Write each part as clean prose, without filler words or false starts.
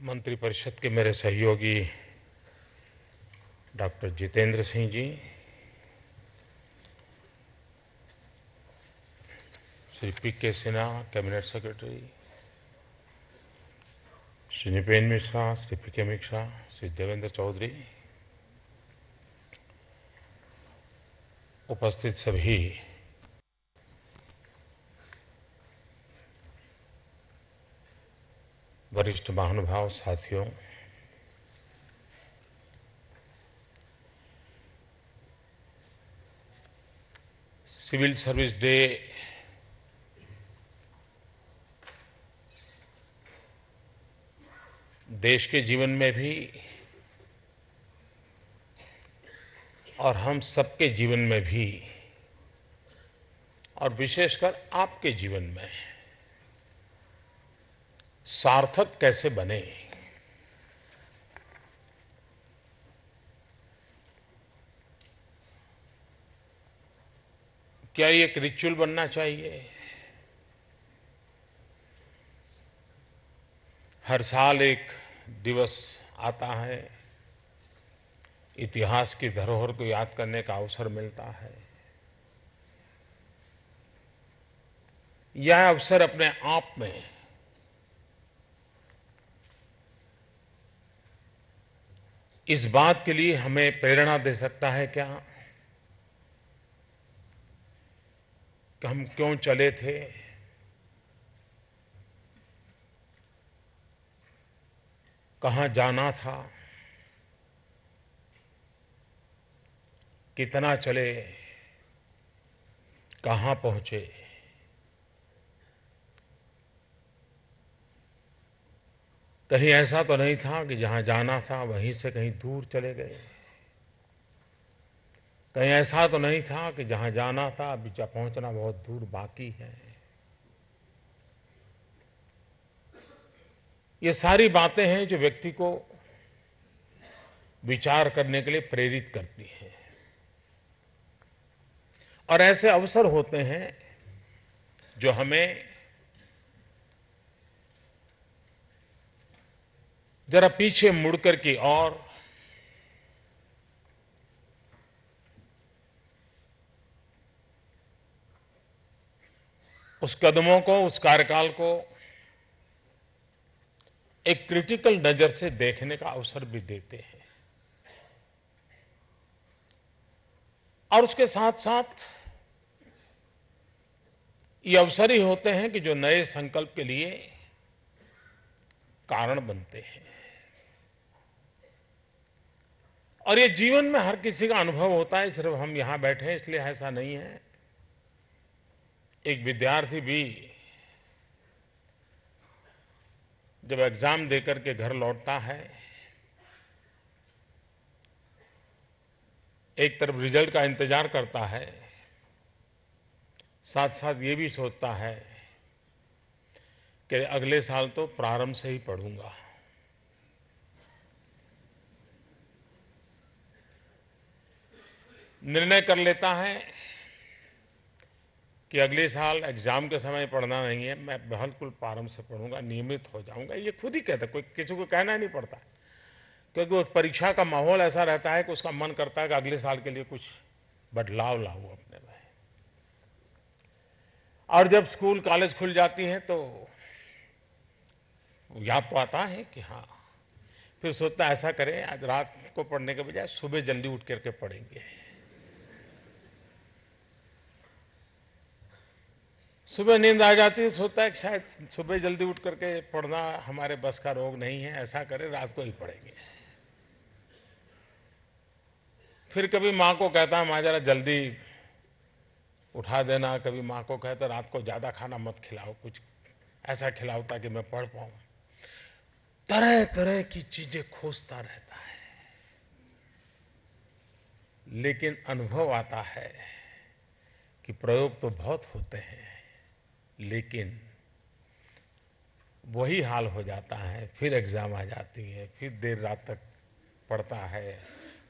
मंत्रिपरिषद के मेरे सहयोगी डॉक्टर जितेंद्र सिंह जी, श्री पी.के. सिन्हा कैबिनेट सेक्रेटरी, श्री नृपेंद्र मिश्रा, श्री पी.के. मिश्रा, श्री देवेंद्र चौधरी, उपस्थित सभी वरिष्ठ महानुभाव साथियों, सिविल सर्विस डे देश के जीवन में भी और हम सबके जीवन में भी और विशेषकर आपके जीवन में सार्थक कैसे बने, क्या ये एक रिचुअल बनना चाहिए? हर साल एक दिवस आता है, इतिहास की धरोहर को याद करने का अवसर मिलता है। यह अवसर अपने आप में इस बात के लिए हमें प्रेरणा दे सकता है क्या कि हम क्यों चले थे, कहाँ जाना था, कितना चले, कहाँ पहुंचे। कहीं ऐसा तो नहीं था कि जहां जाना था वहीं से कहीं दूर चले गए। कहीं ऐसा तो नहीं था कि जहां जाना था अभी पहुंचना बहुत दूर बाकी है। ये सारी बातें हैं जो व्यक्ति को विचार करने के लिए प्रेरित करती हैं। और ऐसे अवसर होते हैं जो हमें जरा पीछे मुड़कर की और उस कदमों को, उस कार्यकाल को एक क्रिटिकल नजर से देखने का अवसर भी देते हैं। और उसके साथ साथ ये अवसर ही होते हैं कि जो नए संकल्प के लिए कारण बनते हैं। और ये जीवन में हर किसी का अनुभव होता है, सिर्फ हम यहां बैठे हैं इसलिए ऐसा नहीं है। एक विद्यार्थी भी जब एग्जाम देकर के घर लौटता है, एक तरफ रिजल्ट का इंतजार करता है, साथ साथ ये भी सोचता है कि अगले साल तो प्रारंभ से ही पढ़ूंगा। निर्णय कर लेता है कि अगले साल एग्जाम के समय पढ़ना नहीं है, मैं बिल्कुल प्रारंभ से पढ़ूंगा, नियमित हो जाऊंगा। ये खुद ही कहता है, कोई किसी को कहना नहीं पड़ता, क्योंकि वो परीक्षा का माहौल ऐसा रहता है कि उसका मन करता है कि अगले साल के लिए कुछ बदलाव लाऊं अपने में। और जब स्कूल कॉलेज खुल जाती हैं तो याद तो आता है कि हाँ, फिर सोचता ऐसा करें आज रात को पढ़ने के बजाय सुबह जल्दी उठ करके पढ़ेंगे। सुबह नींद आ जाती है, सोचता है कि शायद सुबह जल्दी उठ करके पढ़ना हमारे बस का रोग नहीं है, ऐसा करें रात को ही पढ़ेंगे। फिर कभी माँ को कहता है माँ जरा जल्दी उठा देना, कभी माँ को कहता रात को ज़्यादा खाना मत खिलाओ, कुछ ऐसा खिलाओ ताकि मैं पढ़ पाऊँ। तरह तरह की चीजें खोजता रहता है, लेकिन अनुभव आता है कि प्रयोग तो बहुत होते हैं, लेकिन वही हाल हो जाता है। फिर एग्जाम आ जाती है, फिर देर रात तक पढ़ता है,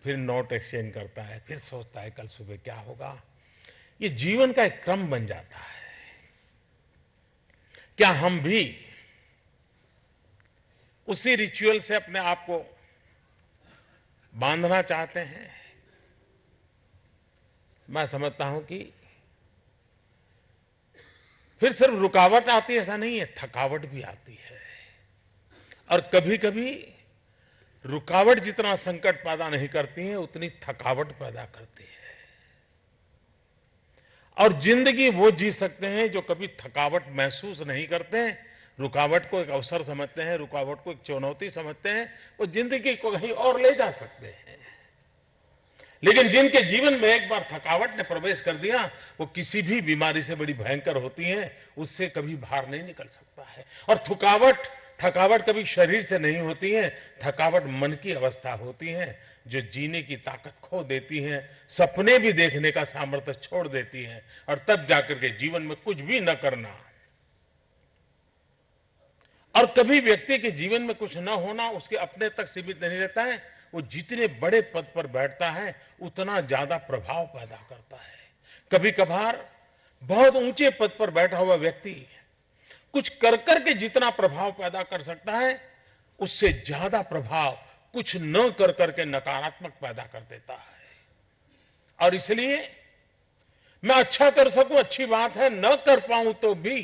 फिर नोट एक्सचेंज करता है, फिर सोचता है कल सुबह क्या होगा। ये जीवन का एक क्रम बन जाता है। क्या हम भी उसी रिचुअल से अपने आप को बांधना चाहते हैं। मैं समझता हूं कि फिर सिर्फ रुकावट आती है ऐसा नहीं है, थकावट भी आती है। और कभी कभी रुकावट जितना संकट पैदा नहीं करती है उतनी थकावट पैदा करती है। और जिंदगी वो जी सकते हैं जो कभी थकावट महसूस नहीं करते हैं, रुकावट को एक अवसर समझते हैं, रुकावट को एक चुनौती समझते हैं, वो जिंदगी को कहीं और ले जा सकते हैं। लेकिन जिनके जीवन में एक बार थकावट ने प्रवेश कर दिया, वो किसी भी बीमारी से बड़ी भयंकर होती है, उससे कभी बाहर नहीं निकल सकता है। और थकावट कभी शरीर से नहीं होती है, थकावट मन की अवस्था होती है जो जीने की ताकत खो देती है, सपने भी देखने का सामर्थ्य छोड़ देती है, और तब जाकर के जीवन में कुछ भी न करना। और कभी व्यक्ति के जीवन में कुछ न होना उसके अपने तक सीमित नहीं रहता है, वो जितने बड़े पद पर बैठता है उतना ज्यादा प्रभाव पैदा करता है। कभी कभार बहुत ऊंचे पद पर बैठा हुआ व्यक्ति कुछ कर के जितना प्रभाव पैदा कर सकता है, उससे ज्यादा प्रभाव कुछ न कर करके नकारात्मक पैदा कर देता है। और इसलिए मैं अच्छा कर सकूं अच्छी बात है, न कर पाऊं तो भी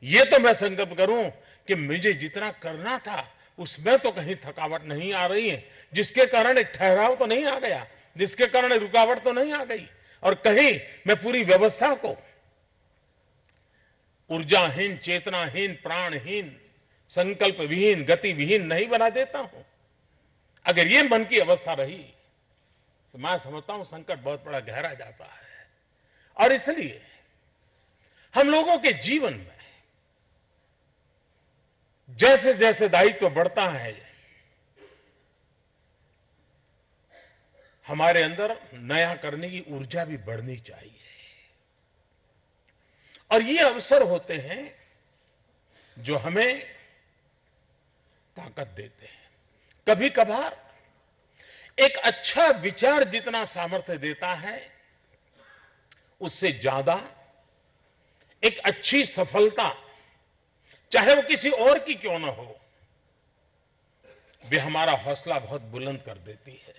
ये तो मैं संकल्प करूं कि मुझे जितना करना था उसमें तो कहीं थकावट नहीं आ रही है, जिसके कारण एक ठहराव तो नहीं आ गया, जिसके कारण रुकावट तो नहीं आ गई, और कहीं मैं पूरी व्यवस्था को ऊर्जाहीन, चेतनाहीन, प्राणहीन, संकल्प विहीन, गति विहीन नहीं बना देता हूं। अगर ये मन की अवस्था रही तो मैं समझता हूं संकट बहुत बड़ा गहरा जाता है। और इसलिए हम लोगों के जीवन में जैसे जैसे दायित्व बढ़ता है, हमारे अंदर नया करने की ऊर्जा भी बढ़नी चाहिए। और ये अवसर होते हैं जो हमें ताकत देते हैं। कभी कभार एक अच्छा विचार जितना सामर्थ्य देता है, उससे ज्यादा एक अच्छी सफलता, चाहे वो किसी और की क्यों ना हो, वे हमारा हौसला बहुत बुलंद कर देती है।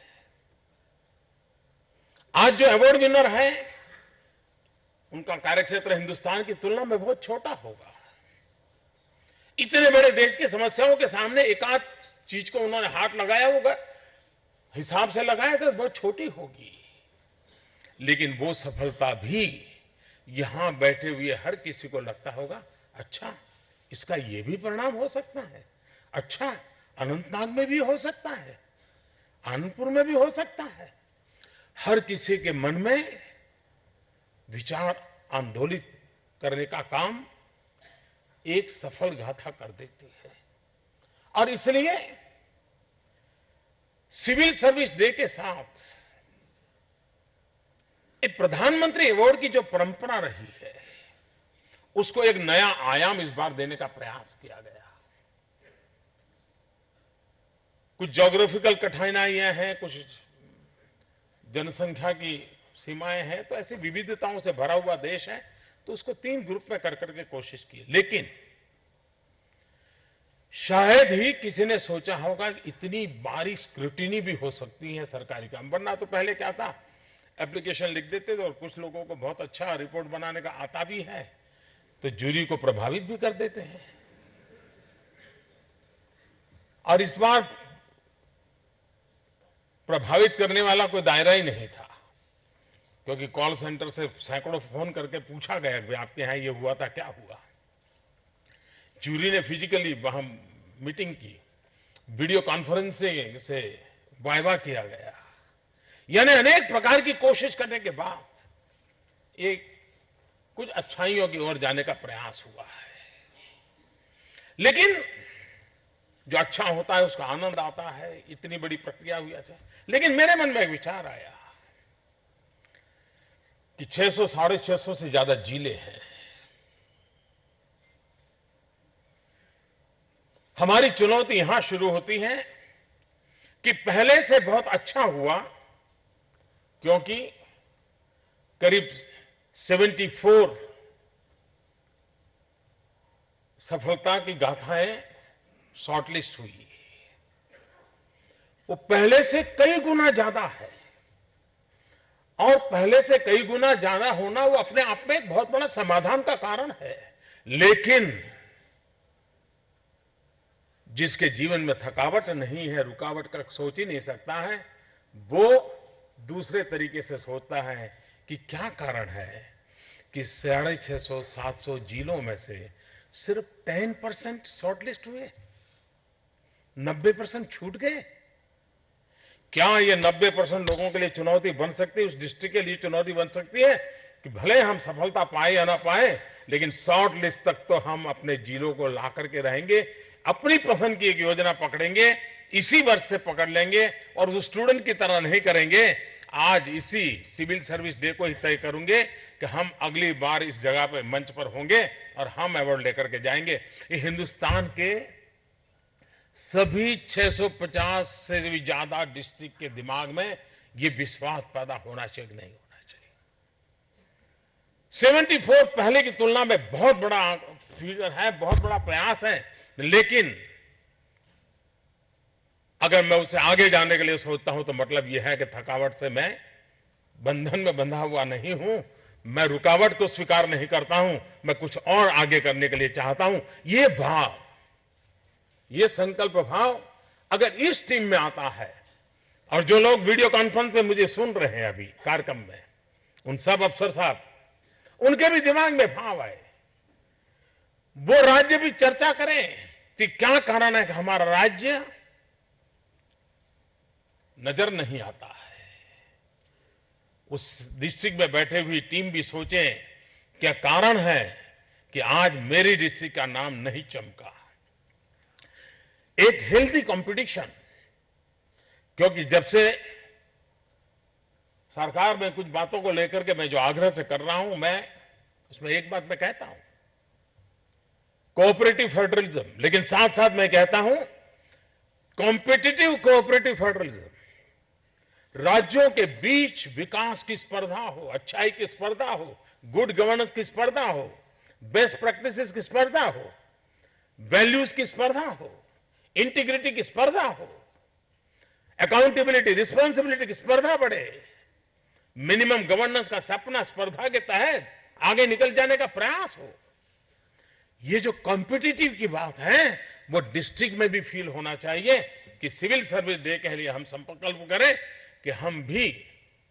आज जो अवार्ड विनर है उनका कार्यक्षेत्र हिंदुस्तान की तुलना में बहुत छोटा होगा। इतने बड़े देश की समस्याओं के सामने एकाध चीज को उन्होंने हाथ लगाया होगा, हिसाब से लगाया तो बहुत छोटी होगी। लेकिन वो सफलता भी यहां बैठे हुए हर किसी को लगता होगा, अच्छा इसका ये भी परिणाम हो सकता है, अच्छा अनंतनाग में भी हो सकता है, आनंदपुर में भी हो सकता है। हर किसी के मन में विचार आंदोलित करने का काम एक सफल गाथा कर देती है। और इसलिए सिविल सर्विस डे के साथ एक प्रधानमंत्री अवार्ड की जो परंपरा रही है उसको एक नया आयाम इस बार देने का प्रयास किया गया। कुछ ज्योग्राफिकल कठिनाइयां हैं, कुछ जनसंख्या की सीमाएं हैं, तो ऐसी विविधताओं से भरा हुआ देश है, तो उसको 3 ग्रुप में कर करके कोशिश की। लेकिन शायद ही किसी ने सोचा होगा कि इतनी बारीक स्क्रूटिनी भी हो सकती है सरकारी काम। वरना तो पहले क्या था, एप्लीकेशन लिख देते थे और कुछ लोगों को बहुत अच्छा रिपोर्ट बनाने का आता भी है तो जूरी को प्रभावित भी कर देते हैं। और इस बार प्रभावित करने वाला कोई दायरा ही नहीं था, क्योंकि कॉल सेंटर से सैकड़ों फोन करके पूछा गया कि आपके यहां ये हुआ था, क्या हुआ। जूरी ने फिजिकली वहां मीटिंग की, वीडियो कॉन्फ्रेंसिंग से वाइवा किया गया, यानी अनेक प्रकार की कोशिश करने के बाद एक कुछ अच्छाइयों की ओर जाने का प्रयास हुआ है। लेकिन जो अच्छा होता है उसका आनंद आता है, इतनी बड़ी प्रक्रिया हुई। अच्छा, लेकिन मेरे मन में एक विचार आया कि 600 साढ़े 600 से ज्यादा जिले हैं। हमारी चुनौती यहां शुरू होती है कि पहले से बहुत अच्छा हुआ, क्योंकि करीब 74 सफलता की गाथाएं शॉर्टलिस्ट हुई। वो पहले से कई गुना ज्यादा है, और पहले से कई गुना ज्यादा होना वो अपने आप में एक बहुत बड़ा समाधान का कारण है। लेकिन जिसके जीवन में थकावट नहीं है, रुकावट का सोच ही नहीं सकता है, वो दूसरे तरीके से सोचता है कि क्या कारण है कि 650-700 जिलों में से सिर्फ 10% शॉर्टलिस्ट हुए, 90% छूट गए। क्या ये 90% लोगों के लिए चुनौती बन सकती है, उस डिस्ट्रिक्ट के लिए चुनौती बन सकती है कि भले हम सफलता पाए या ना पाए, लेकिन शॉर्ट लिस्ट तक तो हम अपने जिलों को ला करके रहेंगे, अपनी पसंद की एक योजना पकड़ेंगे, इसी वर्ष से पकड़ लेंगे और उस स्टूडेंट की तरह नहीं करेंगे। आज इसी सिविल सर्विस डे को ही तय करूंगे कि हम अगली बार इस जगह पे मंच पर होंगे और हम अवार्ड लेकर के जाएंगे। ये हिंदुस्तान के सभी 650 से भी ज्यादा डिस्ट्रिक्ट के दिमाग में ये विश्वास पैदा होना चाहिए कि नहीं होना चाहिए। 74 पहले की तुलना में बहुत बड़ा फिगर है, बहुत बड़ा प्रयास है, लेकिन अगर मैं उसे आगे जाने के लिए सोचता हूं तो मतलब यह है कि थकावट से मैं बंधन में बंधा हुआ नहीं हूं, मैं रुकावट को स्वीकार नहीं करता हूं, मैं कुछ और आगे करने के लिए चाहता हूं। ये भाव, ये संकल्प भाव अगर इस टीम में आता है, और जो लोग वीडियो कॉन्फ्रेंस पे मुझे सुन रहे हैं अभी कार्यक्रम में, उन सब अफसर साहब, उनके भी दिमाग में भाव आए, वो राज्य भी चर्चा करें कि क्या कारण है कि हमारा राज्य नजर नहीं आता है। उस डिस्ट्रिक्ट में बैठे हुई टीम भी सोचे क्या कारण है कि आज मेरी डिस्ट्रिक्ट का नाम नहीं चमका। एक हेल्दी कंपटीशन, क्योंकि जब से सरकार में कुछ बातों को लेकर के मैं जो आग्रह से कर रहा हूं, मैं उसमें एक बात मैं कहता हूं, कोऑपरेटिव फेडरलिज्म, लेकिन साथ साथ मैं कहता हूं कॉम्पिटिटिव कोऑपरेटिव फेडरलिज्म। राज्यों के बीच विकास की स्पर्धा हो, अच्छाई की स्पर्धा हो, गुड गवर्नेंस की स्पर्धा हो, बेस्ट प्रैक्टिसेस की स्पर्धा हो, वैल्यूज की स्पर्धा हो, इंटीग्रिटी की स्पर्धा हो, अकाउंटेबिलिटी, रिस्पॉन्सिबिलिटी की स्पर्धा बढ़े, मिनिमम गवर्नेंस का सपना स्पर्धा के तहत आगे निकल जाने का प्रयास हो। ये जो कॉम्पिटिटिव की बात है वो डिस्ट्रिक्ट में भी फील होना चाहिए कि सिविल सर्विस डे के लिए हम संकल्प करें कि हम भी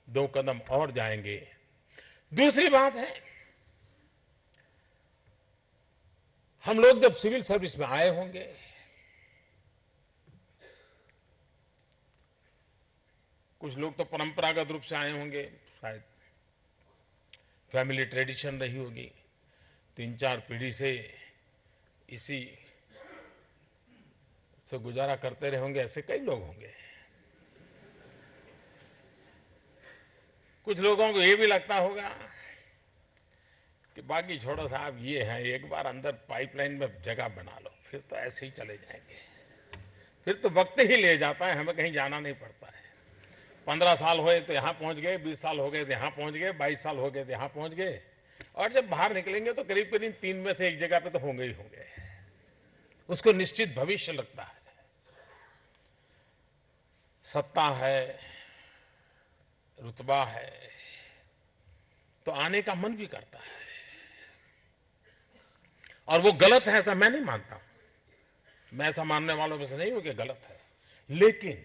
2 कदम और जाएंगे। दूसरी बात है, हम लोग जब सिविल सर्विस में आए होंगे, कुछ लोग तो परंपरागत रूप से आए होंगे, शायद फैमिली ट्रेडिशन रही होगी, 3-4 पीढ़ी से इसी से गुजारा करते रहे होंगे, ऐसे कई लोग होंगे। कुछ लोगों को ये भी लगता होगा कि बाकी छोड़ो साहब, ये है, एक बार अंदर पाइपलाइन में जगह बना लो, फिर तो ऐसे ही चले जाएंगे, फिर तो वक्त ही ले जाता है, हमें कहीं जाना नहीं पड़ता है। 15 साल हुए तो यहां पहुंच गए, 20 साल हो गए तो यहां पहुंच गए, 22 साल हो गए तो यहां पहुंच गए, और जब बाहर निकलेंगे तो करीब करीब 3 में से एक जगह पे तो होंगे ही होंगे। उसको निश्चित भविष्य लगता है, सत्ता है, रुतबा है, तो आने का मन भी करता है, और वो गलत है ऐसा मैं नहीं मानता हूं, मैं ऐसा मानने वालों में से नहीं हूं कि गलत है। लेकिन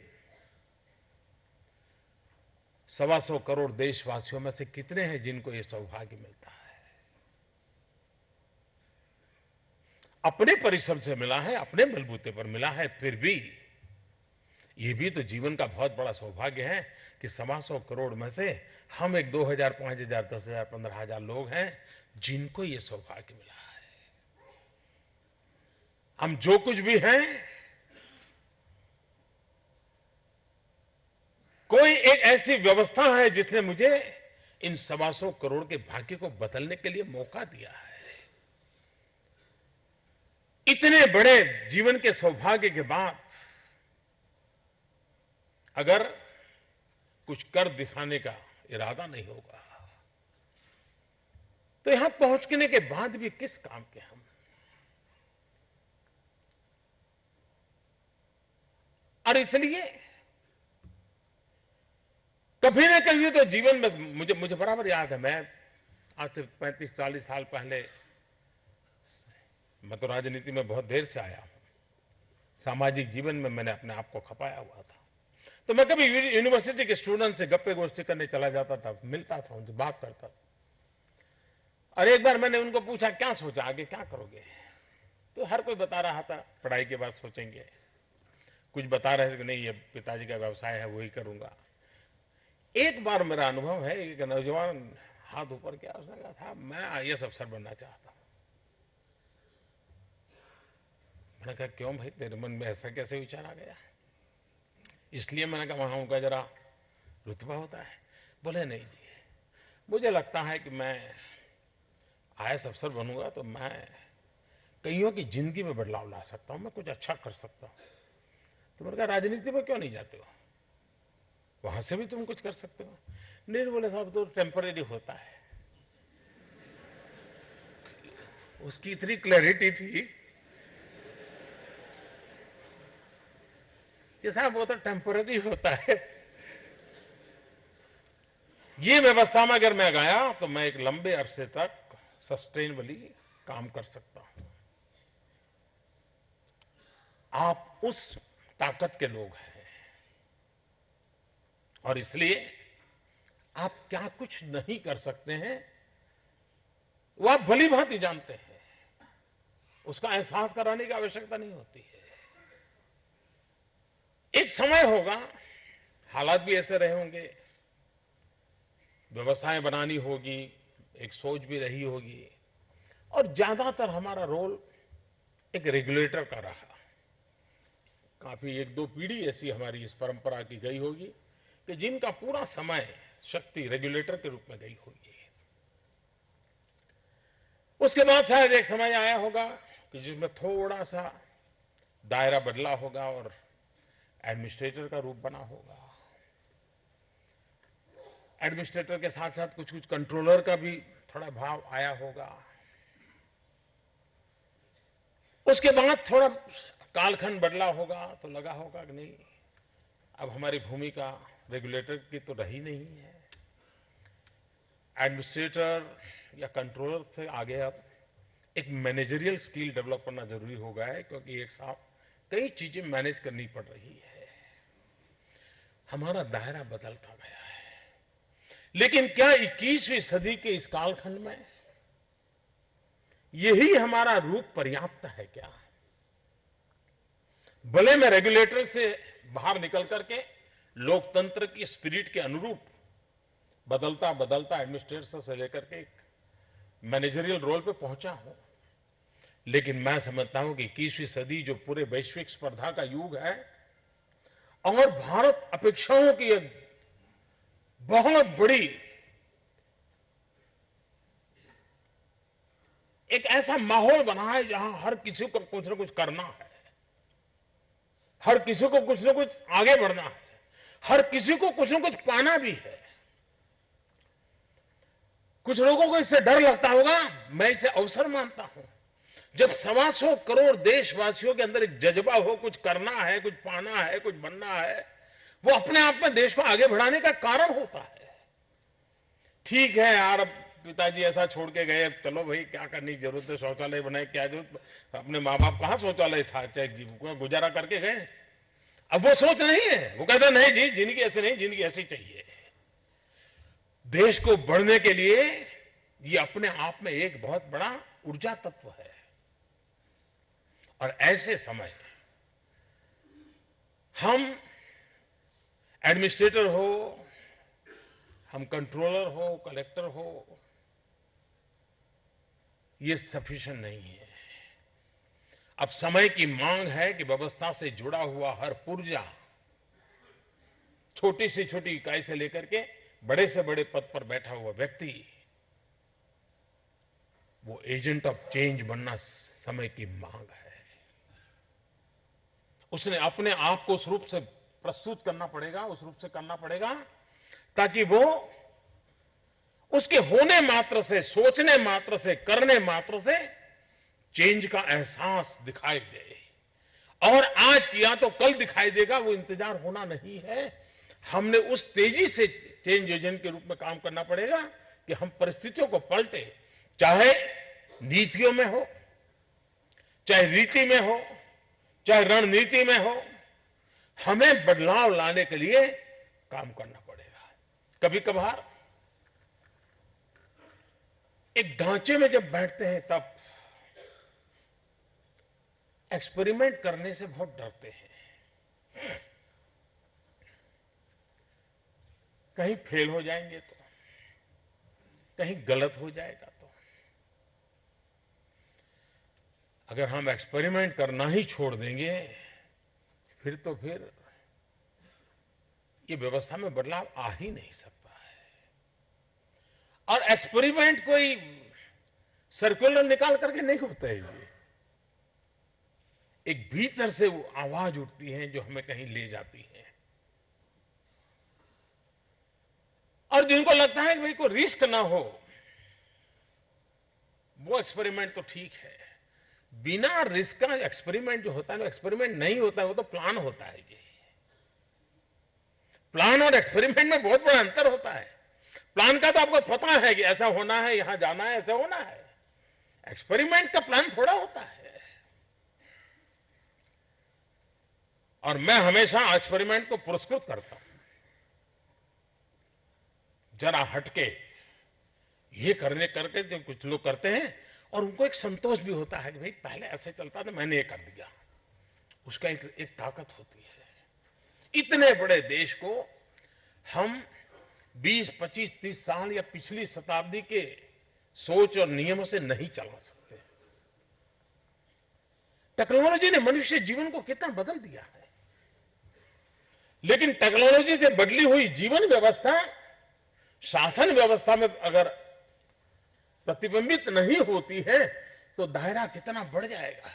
125 करोड़ देशवासियों में से कितने हैं जिनको ये सौभाग्य मिलता है? अपने परिश्रम से मिला है, अपने बलबूते पर मिला है, फिर भी ये भी तो जीवन का बहुत बड़ा सौभाग्य है कि 125 करोड़ में से हम एक 2000, 5000, 10,000, 15,000 लोग हैं जिनको ये सौभाग्य मिला है। हम जो कुछ भी हैं, कोई एक ऐसी व्यवस्था है जिसने मुझे इन 125 करोड़ के भाग्य को बदलने के लिए मौका दिया है। इतने बड़े जीवन के सौभाग्य के बाद अगर कुछ कर दिखाने का इरादा नहीं होगा तो यहां पहुंचने के बाद भी किस काम के हम? और इसलिए कभी न कभी तो जीवन में मुझे बराबर याद है, मैं आज से 35-40 साल पहले, मैं तो राजनीति में बहुत देर से आया हूं, सामाजिक जीवन में मैंने अपने आप को खपाया हुआ था। तो मैं कभी यूनिवर्सिटी के स्टूडेंट से गप्पे गोष्ठी करने चला जाता था, मिलता था, उनसे बात करता था। और एक बार मैंने उनको पूछा, क्या सोचा, आगे क्या करोगे? तो हर कोई बता रहा था पढ़ाई के बाद सोचेंगे, कुछ बता रहे थे कि नहीं ये पिताजी का व्यवसाय है वही करूंगा। एक बार मेरा अनुभव है, एक नौजवान हाथ ऊपर किया, उसने कहा था मैं आईएएस अफसर बनना चाहता हूं। मैंने कहा क्यों भाई, तेरे मन में ऐसा कैसे विचार आ गया? इसलिए मैंने कहा वहां उनका जरा रुतबा होता है। बोले नहीं जी, मुझे लगता है कि मैं आईएएस अफसर बनूंगा तो मैं कईयों की जिंदगी में बदलाव ला सकता हूं, मैं कुछ अच्छा कर सकता हूं। तो मैंने कहा राजनीति में क्यों नहीं जाते हो, वहां से भी तुम कुछ कर सकते हो। नहीं, बोले साहब तो टेम्परेरी होता है। उसकी इतनी क्लैरिटी थी कि साहब वो तो टेम्परेरी होता है। ये व्यवस्था में अगर मैं गया तो मैं एक लंबे अरसे तक सस्टेनेबली काम कर सकता हूं। आप उस ताकत के लोग हैं और इसलिए आप क्या कुछ नहीं कर सकते हैं वो आप भली भांति जानते हैं, उसका एहसास कराने की आवश्यकता नहीं होती है। एक समय होगा, हालात भी ऐसे रहे होंगे, व्यवस्थाएं बनानी होगी, एक सोच भी रही होगी, और ज्यादातर हमारा रोल एक रेगुलेटर का रहा। काफी 1-2 पीढ़ी ऐसी हमारी इस परंपरा की गई होगी कि जिनका पूरा समय शक्ति रेगुलेटर के रूप में गई होगी। उसके बाद शायद एक समय आया होगा कि जिसमें थोड़ा सा दायरा बदला होगा और एडमिनिस्ट्रेटर का रूप बना होगा। एडमिनिस्ट्रेटर के साथ साथ कुछ कुछ कंट्रोलर का भी थोड़ा भाव आया होगा। उसके बाद थोड़ा कालखंड बदला होगा तो लगा होगा कि नहीं, अब हमारी भूमिका रेगुलेटर की तो रही नहीं है, एडमिनिस्ट्रेटर या कंट्रोलर से आगे अब एक मैनेजरियल स्किल डेवलप करना जरूरी हो गया है, क्योंकि एक साथ कई चीजें मैनेज करनी पड़ रही है। हमारा दायरा बदलता गया है। लेकिन क्या 21वीं सदी के इस कालखंड में यही हमारा रूप पर्याप्त है क्या? भले मैं रेगुलेटर से बाहर निकल करके लोकतंत्र की स्पिरिट के अनुरूप बदलता बदलता एडमिनिस्ट्रेटर से लेकर के मैनेजरियल रोल पे पहुंचा हूं, लेकिन मैं समझता हूं कि 21वीं सदी जो पूरे वैश्विक स्पर्धा का युग है और भारत अपेक्षाओं की एक बहुत बड़ी एक ऐसा माहौल बना है जहां हर किसी को कुछ ना कुछ करना है, हर किसी को कुछ ना कुछ आगे बढ़ना है, हर किसी को कुछ ना कुछ पाना भी है। कुछ लोगों को इससे डर लगता होगा, मैं इसे अवसर मानता हूं। जब 125 करोड़ देशवासियों के अंदर एक जज्बा हो, कुछ करना है, कुछ पाना है, कुछ बनना है, वो अपने आप में देश को आगे बढ़ाने का कारण होता है। ठीक है यार, अब पिताजी ऐसा छोड़ के गए, चलो भाई क्या करने की जरूरत है, शौचालय बनाए क्या जरूरत, अपने माँ बाप कहाँ शौचालय था, चाहे गुजारा करके गए। अब वो सोच नहीं है, वो कहता नहीं जी जिंदगी ऐसे नहीं, जिंदगी ऐसी चाहिए। देश को बढ़ने के लिए ये अपने आप में एक बहुत बड़ा ऊर्जा तत्व है। और ऐसे समय हम एडमिनिस्ट्रेटर हो, हम कंट्रोलर हो, कलेक्टर हो, ये सफिशिएंट नहीं है। अब समय की मांग है कि व्यवस्था से जुड़ा हुआ हर पुर्जा, छोटी से छोटी इकाई से लेकर के बड़े से बड़े पद पर बैठा हुआ व्यक्ति, वो एजेंट ऑफ चेंज बनना समय की मांग है। उसने अपने आप को उस रूप से प्रस्तुत करना पड़ेगा, उस रूप से करना पड़ेगा ताकि वो उसके होने मात्र से, सोचने मात्र से, करने मात्र से चेंज का एहसास दिखाई दे। और आज किया तो कल दिखाई देगा, वो इंतजार होना नहीं है। हमने उस तेजी से चेंज एजेंट के रूप में काम करना पड़ेगा कि हम परिस्थितियों को पलटे, चाहे नीतियों में हो, चाहे रीति में हो, चाहे रणनीति में हो, हमें बदलाव लाने के लिए काम करना पड़ेगा। कभी कभार एक ढांचे में जब बैठते हैं तब एक्सपेरिमेंट करने से बहुत डरते हैं, कहीं फेल हो जाएंगे तो, कहीं गलत हो जाएगा तो। अगर हम एक्सपेरिमेंट करना ही छोड़ देंगे फिर ये व्यवस्था में बदलाव आ ही नहीं सकता है। और एक्सपेरिमेंट कोई सर्कुलर निकाल करके नहीं होता है, ये एक भीतर से वो आवाज उठती है जो हमें कहीं ले जाती है। और जिनको लगता है कि भाई कोई रिस्क ना हो, वो एक्सपेरिमेंट तो ठीक है। बिना रिस्क का एक्सपेरिमेंट जो होता है ना, एक्सपेरिमेंट नहीं होता है, वो तो प्लान होता है। ये प्लान और एक्सपेरिमेंट में बहुत बड़ा अंतर होता है। प्लान का तो आपको पता है कि ऐसा होना है, यहां जाना है, ऐसा होना है। एक्सपेरिमेंट का प्लान थोड़ा होता है। और मैं हमेशा एक्सपेरिमेंट को पुरस्कृत करता हूं। जरा हटके ये करके जो कुछ लोग करते हैं और उनको एक संतोष भी होता है कि भाई पहले ऐसे चलता था, मैंने ये कर दिया, उसका एक ताकत होती है। इतने बड़े देश को हम 20, 25, 30 साल या पिछली शताब्दी के सोच और नियमों से नहीं चला सकते। टेक्नोलॉजी ने मनुष्य जीवन को कितना बदल दिया है, लेकिन टेक्नोलॉजी से बदली हुई जीवन व्यवस्था शासन व्यवस्था में अगर प्रतिबिंबित नहीं होती है तो दायरा कितना बढ़ जाएगा।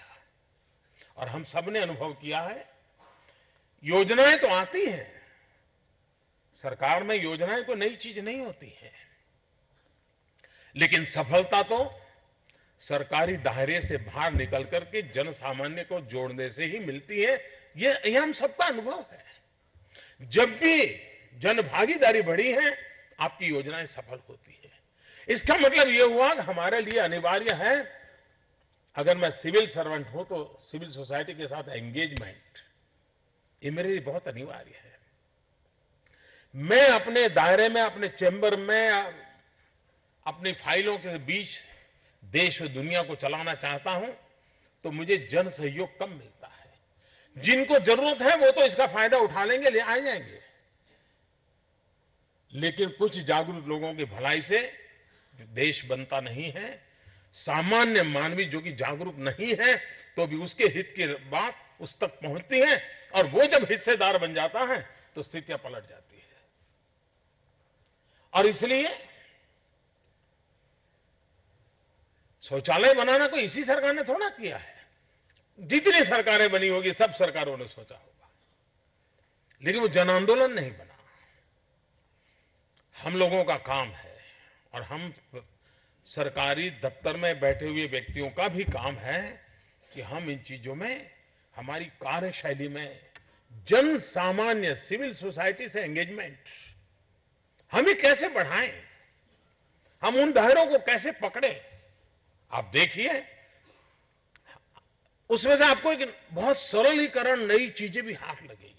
और हम सबने अनुभव किया है, योजनाएं तो आती हैं, सरकार में योजनाएं कोई नई चीज नहीं होती है, लेकिन सफलता तो सरकारी दायरे से बाहर निकल करके जन सामान्य को जोड़ने से ही मिलती है। ये हम सबका अनुभव है। जब भी जन भागीदारी बढ़ी है, आपकी योजनाएं सफल होती है। इसका मतलब यह हुआ कि हमारे लिए अनिवार्य है, अगर मैं सिविल सर्वेंट हूं तो सिविल सोसाइटी के साथ एंगेजमेंट ये मेरे लिए बहुत अनिवार्य है। मैं अपने दायरे में, अपने चैम्बर में, अपनी फाइलों के बीच देश और दुनिया को चलाना चाहता हूं तो मुझे जन सहयोग कम मिलता है। जिनको जरूरत है वो तो इसका फायदा उठा लेंगे, ले आ जाएंगे, लेकिन कुछ जागरूक लोगों की भलाई से देश बनता नहीं है। सामान्य मानवी जो कि जागरूक नहीं है तो भी उसके हित की बात उस तक पहुंचती है, और वो जब हिस्सेदार बन जाता है तो स्थितियां पलट जाती है। और इसलिए शौचालय बनाना कोई इसी सरकार ने थोड़ा किया है। जितनी सरकारें बनी होगी सब सरकारों ने सोचा होगा, लेकिन वो जन आंदोलन नहीं बना। हम लोगों का काम है, और हम सरकारी दफ्तर में बैठे हुए व्यक्तियों का भी काम है कि हम इन चीजों में, हमारी कार्यशैली में जन सामान्य, सिविल सोसाइटी से एंगेजमेंट हम ही कैसे बढ़ाएं, हम उन दायरों को कैसे पकड़ें। आप देखिए, उसमें से आपको एक बहुत सरलीकरण, नई चीजें भी हाथ लगेगी,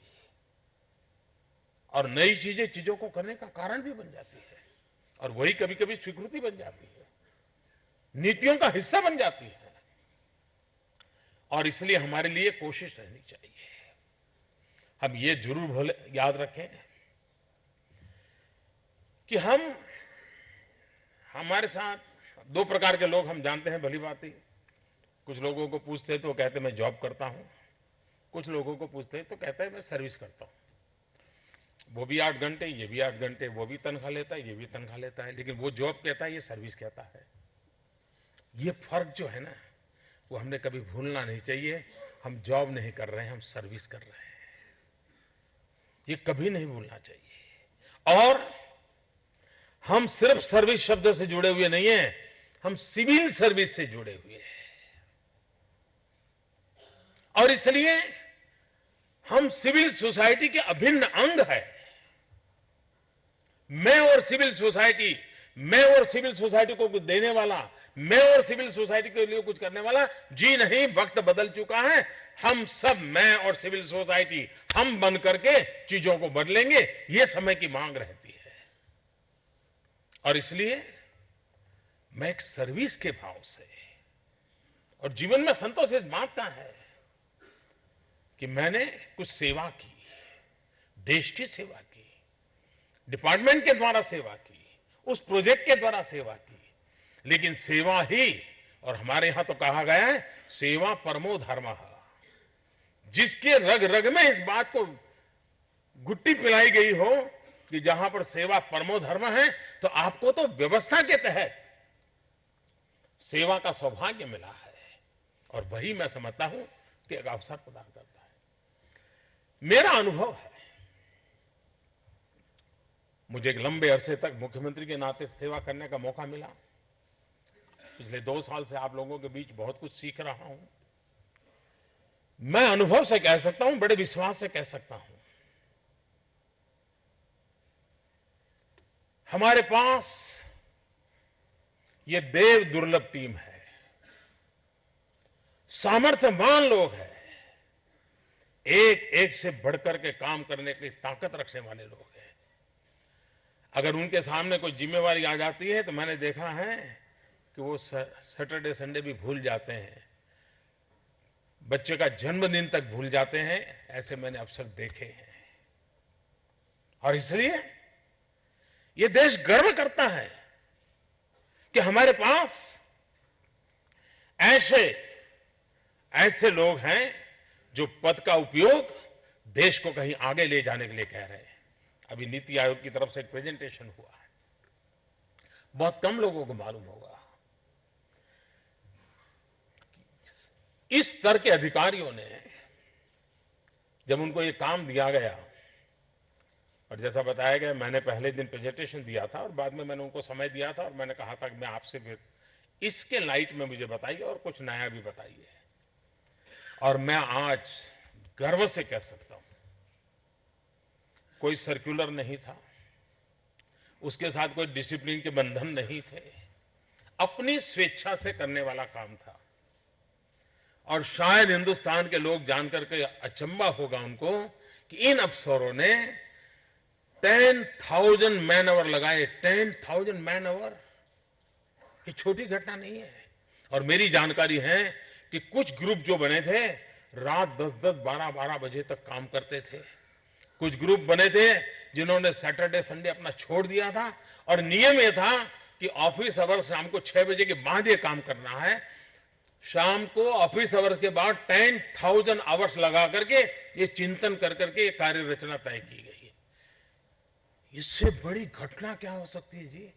और नई चीजें चीजों को करने का कारण भी बन जाती है, और वही कभी कभी स्वीकृति बन जाती है, नीतियों का हिस्सा बन जाती है। और इसलिए हमारे लिए कोशिश रहनी चाहिए, हम ये जरूर याद रखें कि हमारे साथ दो प्रकार के लोग हम जानते हैं भली भांति। कुछ लोगों को पूछते तो कहते मैं जॉब करता हूं, कुछ लोगों को पूछते तो कहता है मैं सर्विस करता हूं। वो भी 8 घंटे, ये भी 8 घंटे, वो भी तनख्वाह लेता है, ये भी तनख्वाह लेता है, लेकिन वो जॉब कहता है, ये सर्विस कहता है। ये फर्क जो है ना, वो हमने कभी भूलना नहीं चाहिए। हम जॉब नहीं कर रहे हैं, हम सर्विस कर रहे हैं, ये कभी नहीं भूलना चाहिए। और हम सिर्फ सर्विस शब्द से जुड़े हुए नहीं हैं, हम सिविल सर्विस से जुड़े हुए हैं, और इसलिए हम सिविल सोसाइटी के अभिन्न अंग है। मैं और सिविल सोसाइटी, मैं और सिविल सोसाइटी को कुछ देने वाला, मैं और सिविल सोसाइटी के लिए कुछ करने वाला, जी नहीं, वक्त बदल चुका है। हम सब, मैं और सिविल सोसाइटी, हम बन करके चीजों को बदलेंगे, ये समय की मांग रहती है। और इसलिए मैं एक सर्विस के भाव से, और जीवन में संतोष इस बात का है कि मैंने कुछ सेवा की, देश की सेवा की, डिपार्टमेंट के द्वारा सेवा की, उस प्रोजेक्ट के द्वारा सेवा की, लेकिन सेवा ही, और हमारे यहां तो कहा गया है सेवा परमो धर्मः। जिसके रग रग में इस बात को गुट्टी पिलाई गई हो कि जहां पर सेवा परमो धर्म है, तो आपको तो व्यवस्था के तहत सेवा का सौभाग्य मिला है, और वही मैं समझता हूं कि एक अवसर प्रदान करता है। मेरा अनुभव है, मुझे एक लंबे अरसे तक मुख्यमंत्री के नाते सेवा करने का मौका मिला। पिछले 2 साल से आप लोगों के बीच बहुत कुछ सीख रहा हूं। मैं अनुभव से कह सकता हूं, बड़े विश्वास से कह सकता हूं, हमारे पास ये देव दुर्लभ टीम है, सामर्थ्यवान लोग हैं, एक एक से बढ़कर के काम करने की ताकत रखने वाले लोग हैं। अगर उनके सामने कोई जिम्मेवारी आ जाती है तो मैंने देखा है कि वो सैटरडे संडे भी भूल जाते हैं, बच्चे का जन्मदिन तक भूल जाते हैं। ऐसे मैंने अवसर देखे हैं, और इसलिए ये देश गर्व करता है कि हमारे पास ऐसे लोग हैं जो पद का उपयोग देश को कहीं आगे ले जाने के लिए कह रहे हैं। अभी नीति आयोग की तरफ से एक प्रेजेंटेशन हुआ है, बहुत कम लोगों को मालूम होगा। इस स्तर के अधिकारियों ने, जब उनको ये काम दिया गया, और जैसा बताया गया, मैंने पहले दिन प्रेजेंटेशन दिया था और बाद में मैंने उनको समय दिया था, और मैंने कहा था कि मैं आपसे फिर इसके लाइट में मुझे बताइए और कुछ नया भी बताइए। और मैं आज गर्व से कह सकता हूं, कोई सर्कुलर नहीं था, उसके साथ कोई डिसिप्लिन के बंधन नहीं थे, अपनी स्वेच्छा से करने वाला काम था। और शायद हिंदुस्तान के लोग जानकर के अचंभा होगा उनको कि इन अफसरों ने 10,000 मैन आवर लगाए। 10,000 मैन आवर, ये छोटी घटना नहीं है। और मेरी जानकारी है कि कुछ ग्रुप जो बने थे, रात 10-10, 12-12 बजे तक काम करते थे। कुछ ग्रुप बने थे जिन्होंने सैटरडे संडे अपना छोड़ दिया था, और नियम ये था कि ऑफिस आवर्स शाम को 6 बजे के बाद ये काम करना है। शाम को ऑफिस आवर्स के बाद 10,000 आवर्स लगा करके ये चिंतन कर करके ये कार्य रचना तय की गई है। इससे बड़ी घटना क्या हो सकती है जी?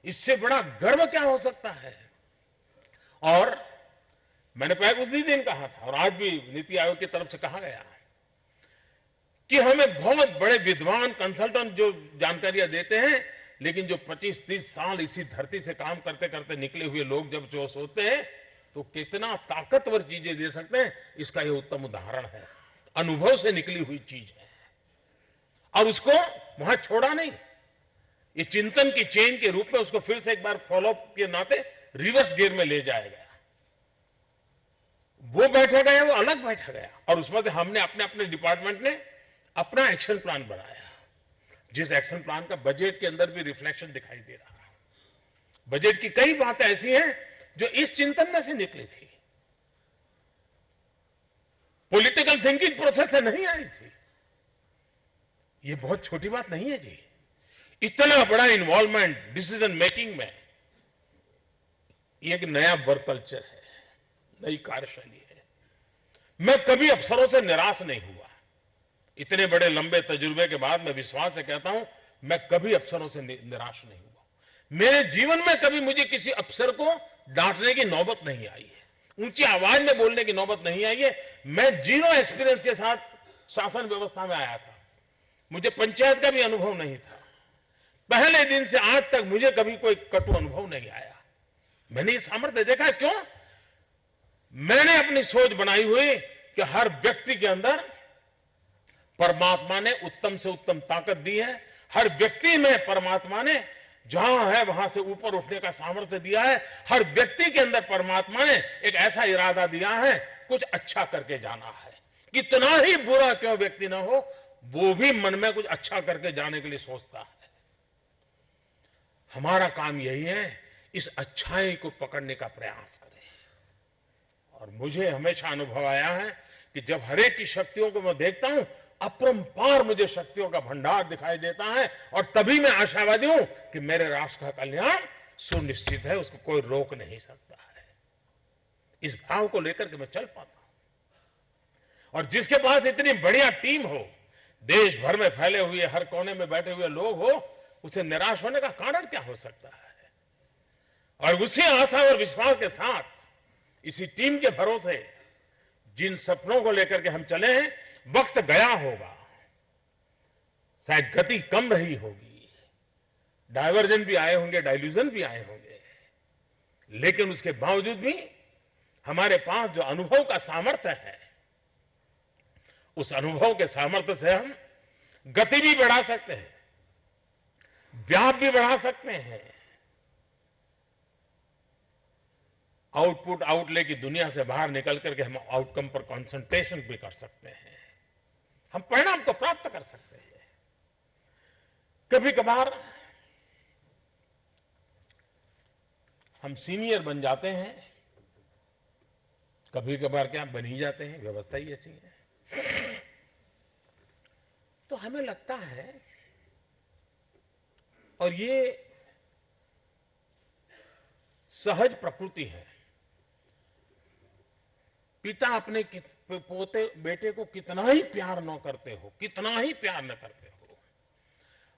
इससे बड़ा गर्व क्या हो सकता है? और मैंने पहले उस दिन कहा था, और आज भी नीति आयोग की तरफ से कहा गया कि हमें बहुत बड़े विद्वान कंसल्टेंट जो जानकारियां देते हैं, लेकिन जो 25-30 साल इसी धरती से काम करते करते निकले हुए लोग जब जो सोते हैं तो कितना ताकतवर चीजें दे सकते हैं, इसका यह उत्तम उदाहरण है। अनुभव से निकली हुई चीज है, और उसको वहां छोड़ा नहीं। ये चिंतन की चेन के रूप में उसको फिर से एक बार फॉलोअप के नाते रिवर्स गियर में ले जाया गया। वो बैठा गया, वो अलग बैठा गया, और उसमें से हमने अपने अपने डिपार्टमेंट ने अपना एक्शन प्लान बनाया, जिस एक्शन प्लान का बजट के अंदर भी रिफ्लेक्शन दिखाई दे रहा है। बजट की कई बातें ऐसी हैं जो इस चिंतन में से निकली थी, पॉलिटिकल थिंकिंग प्रोसेस से नहीं आई थी। ये बहुत छोटी बात नहीं है जी। इतना बड़ा इन्वॉल्वमेंट डिसीजन मेकिंग में, ये एक नया वर्क कल्चर है, नई कार्यशैली है। मैं कभी अफसरों से निराश नहीं हुआ। इतने बड़े लंबे तजुर्बे के बाद मैं विश्वास से कहता हूं, मैं कभी अफसरों से निराश नहीं हुआ। मेरे जीवन में कभी मुझे किसी अफसर को डांटने की नौबत नहीं आई है, ऊंची आवाज में बोलने की नौबत नहीं आई है। मैं 0 एक्सपीरियंस के साथ शासन व्यवस्था में आया था, मुझे पंचायत का भी अनुभव नहीं था। पहले दिन से आज तक मुझे कभी कोई कटु अनुभव नहीं आया। मैंने ये सामर्थ्य देखा। क्यों? मैंने अपनी सोच बनाई हुई कि हर व्यक्ति के अंदर परमात्मा ने उत्तम से उत्तम ताकत दी है, हर व्यक्ति में परमात्मा ने जहां है वहां से ऊपर उठने का सामर्थ्य दिया है। हर व्यक्ति के अंदर परमात्मा ने एक ऐसा इरादा दिया है, कुछ अच्छा करके जाना है। कितना ही बुरा क्यों व्यक्ति ना हो, वो भी मन में कुछ अच्छा करके जाने के लिए सोचता है। हमारा काम यही है, इस अच्छाई को पकड़ने का प्रयास करें। और मुझे हमेशा अनुभव आया है कि जब हरेक की शक्तियों को मैं देखता हूं, अपरंपार मुझे शक्तियों का भंडार दिखाई देता है, और तभी मैं आशावादी हूं कि मेरे राष्ट्र का कल्याण सुनिश्चित है, उसको कोई रोक नहीं सकता है। इस भाव को लेकर के मैं चल पाता हूं। और जिसके पास इतनी बढ़िया टीम हो, देश भर में फैले हुए हर कोने में बैठे हुए लोग हो, उसे निराश होने का कारण क्या हो सकता है? और उसी आशा और विश्वास के साथ, इसी टीम के भरोसे जिन सपनों को लेकर के हम चले हैं, वक्त गया होगा, शायद गति कम रही होगी, डायवर्जन भी आए होंगे, डाइल्यूजन भी आए होंगे, लेकिन उसके बावजूद भी हमारे पास जो अनुभव का सामर्थ्य है, उस अनुभव के सामर्थ्य से हम गति भी बढ़ा सकते हैं, व्याप भी बढ़ा सकते हैं, आउटपुट आउटले की दुनिया से बाहर निकल करके हम आउटकम पर कंसंट्रेशन भी कर सकते हैं, हम परिणाम को प्राप्त कर सकते हैं। कभी कभार हम सीनियर बन जाते हैं, कभी कभार क्या बन ही जाते हैं, व्यवस्था ही ऐसी है। तो हमें लगता है, और ये सहज प्रकृति है, पिता अपने पोते बेटे को कितना ही प्यार न करते हो, कितना ही प्यार न करते हो,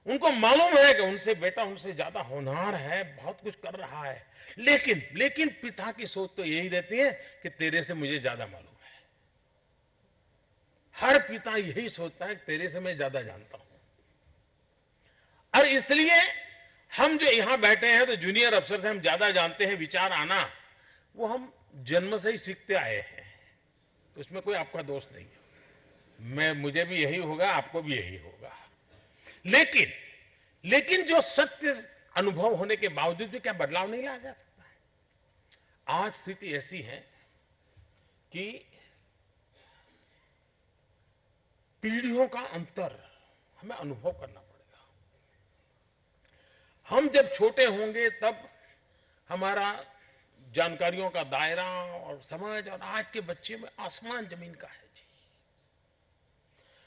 उनको मालूम है कि उनसे बेटा उनसे ज्यादा होनहार है, बहुत कुछ कर रहा है, लेकिन पिता की सोच तो यही रहती है कि तेरे से मुझे ज्यादा मालूम है। हर पिता यही सोचता है कि तेरे से मैं ज्यादा जानता हूं। और इसलिए हम जो यहां बैठे हैं, तो जूनियर अफसर से हम ज्यादा जानते हैं, विचार आना, वो हम जन्म से ही सीखते आए हैं, तो उसमें कोई आपका दोष नहीं है। मुझे भी यही होगा, आपको भी यही होगा। लेकिन जो सत्य अनुभव होने के बावजूद भी क्या बदलाव नहीं लाया जा सकता है? आज स्थिति ऐसी है कि पीढ़ियों का अंतर हमें अनुभव करना पड़ेगा। हम जब छोटे होंगे तब हमारा जानकारियों का दायरा और समझ, और आज के बच्चे में आसमान जमीन का है जी।